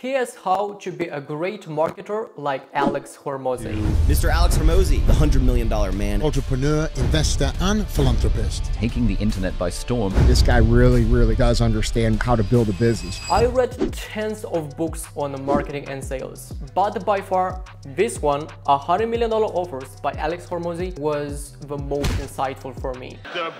Here's how to be a great marketer like Alex Hormozi. Mr. Alex Hormozi, the $100 million man. Entrepreneur, investor, and philanthropist. Taking the internet by storm. This guy really does understand how to build a business. I read tens of books on marketing and sales, but by far, this one, $100 million Offers by Alex Hormozi, was the most insightful for me. The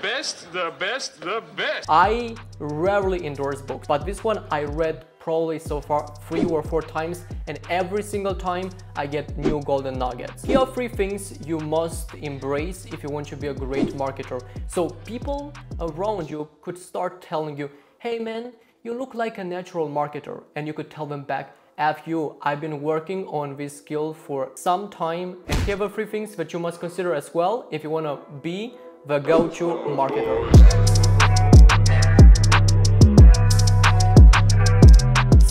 best. I rarely endorse books, but this one I read probably so far 3 or 4 times, and every single time I get new golden nuggets. Here are 3 things you must embrace if you want to be a great marketer. So people around you could start telling you, hey man, you look like a natural marketer, and you could tell them back, F you, I've been working on this skill for some time. And here are 3 things that you must consider as well if you want to be the go-to marketer.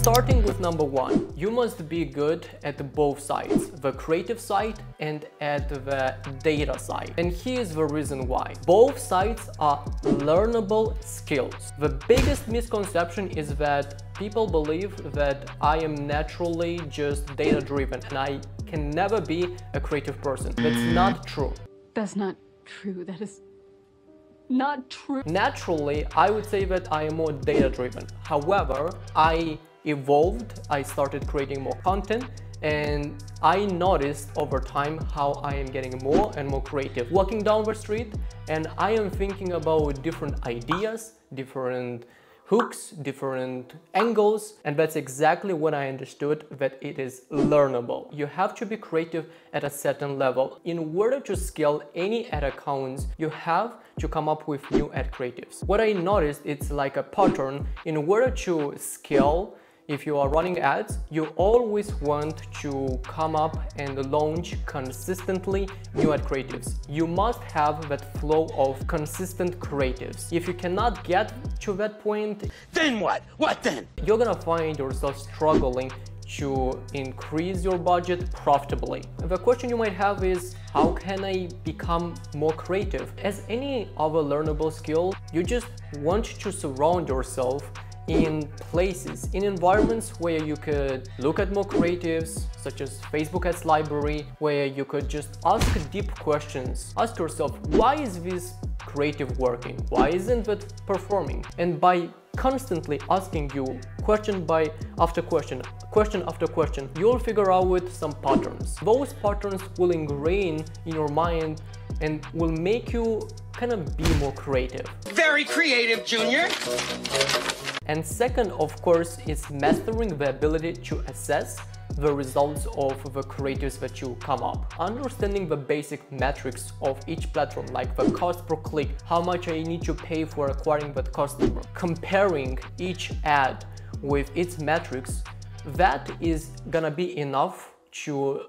Starting with number 1, you must be good at both sides, the creative side and at the data side. And here's the reason why. Both sides are learnable skills. The biggest misconception is that people believe that I am naturally just data-driven and I can never be a creative person. That's not true. That's not true. That is not true. Naturally, I would say that I am more data-driven. However, I evolved, I started creating more content, and I noticed over time how I am getting more and more creative. Walking down the street and I am thinking about different ideas, different hooks, different angles, and that's exactly when I understood that it is learnable. You have to be creative at a certain level. In order to scale any ad accounts, you have to come up with new ad creatives. What I noticed, it's like a pattern. In order to scale, if you are running ads, you always want to come up and launch consistently new ad creatives. You must have that flow of consistent creatives. If you cannot get to that point, Then what? What then? you're gonna find yourself struggling to increase your budget profitably. The question you might have is, how can I become more creative? As any other learnable skill, you just want to surround yourself in places, in environments where you could look at more creatives, such as Facebook Ads Library, where you could just ask deep questions. Ask yourself, why is this creative working? Why isn't it performing? And by constantly asking you question after question, you'll figure out with some patterns. Those patterns will ingrain in your mind and will make you kind of be more creative. Very creative, Junior. And second, of course, is mastering the ability to assess the results of the creatives that you come up. Understanding the basic metrics of each platform, like the cost per click, how much I need to pay for acquiring that customer, comparing each ad with its metrics, that is gonna be enough to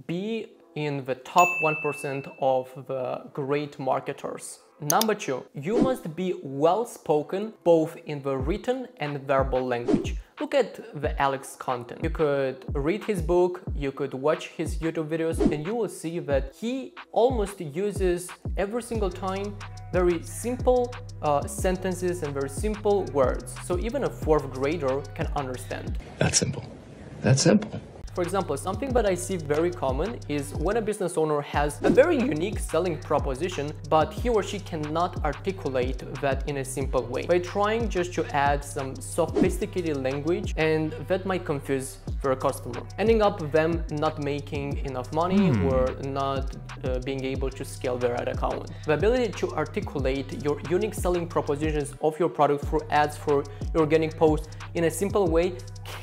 be in the top 1% of the great marketers. Number 2, you must be well-spoken both in the written and verbal language. Look at the Alex content. You could read his book, you could watch his YouTube videos, and you will see that he almost uses every single time very simple sentences and very simple words. So even a 4th grader can understand. That's simple. That's simple. For example, something that I see very common is when a business owner has a very unique selling proposition, but he or she cannot articulate that in a simple way. By trying just to add some sophisticated language, and that might confuse their customer, ending up them not making enough money or not being able to scale their ad account. The ability to articulate your unique selling propositions of your product through ads, for your organic posts in a simple way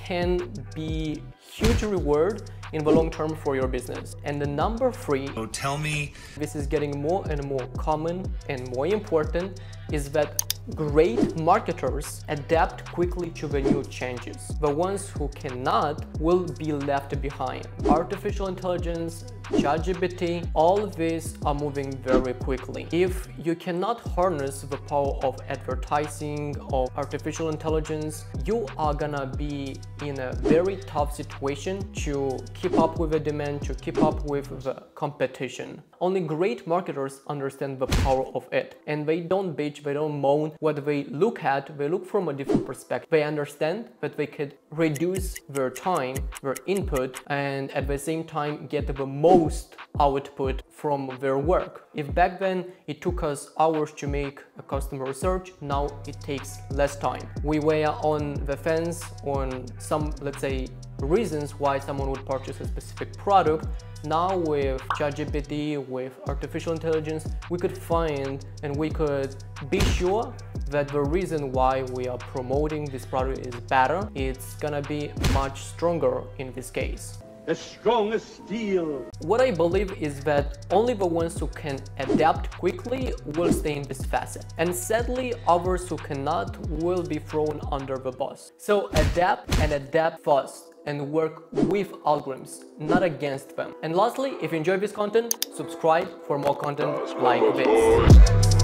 can be huge reward in the long term for your business. And the number 3, So tell me, this is getting more and more common and more important, is that great marketers adapt quickly to the new changes. The ones who cannot will be left behind. Artificial intelligence, ChatGPT, all of these are moving very quickly. If you cannot harness the power of advertising, of artificial intelligence, you are gonna be in a very tough situation to keep up with the demand, to keep up with the competition. Only great marketers understand the power of it, and they don't bitch, they don't moan, what they look from a different perspective. They understand that they could reduce their time, their input, and at the same time get the most output from their work. If back then it took us hours to make a customer research, now it takes less time. We were on the fence on some, let's say, reasons why someone would purchase a specific product. Now with ChatGPT, with artificial intelligence, we could find and we could be sure that the reason why we are promoting this product is better. It's gonna be much stronger in this case. As strong as steel. What I believe is that only the ones who can adapt quickly will stay in this facet. And sadly, others who cannot will be thrown under the bus. So adapt and adapt fast and work with algorithms, not against them. And lastly, if you enjoy this content, subscribe for more content like this.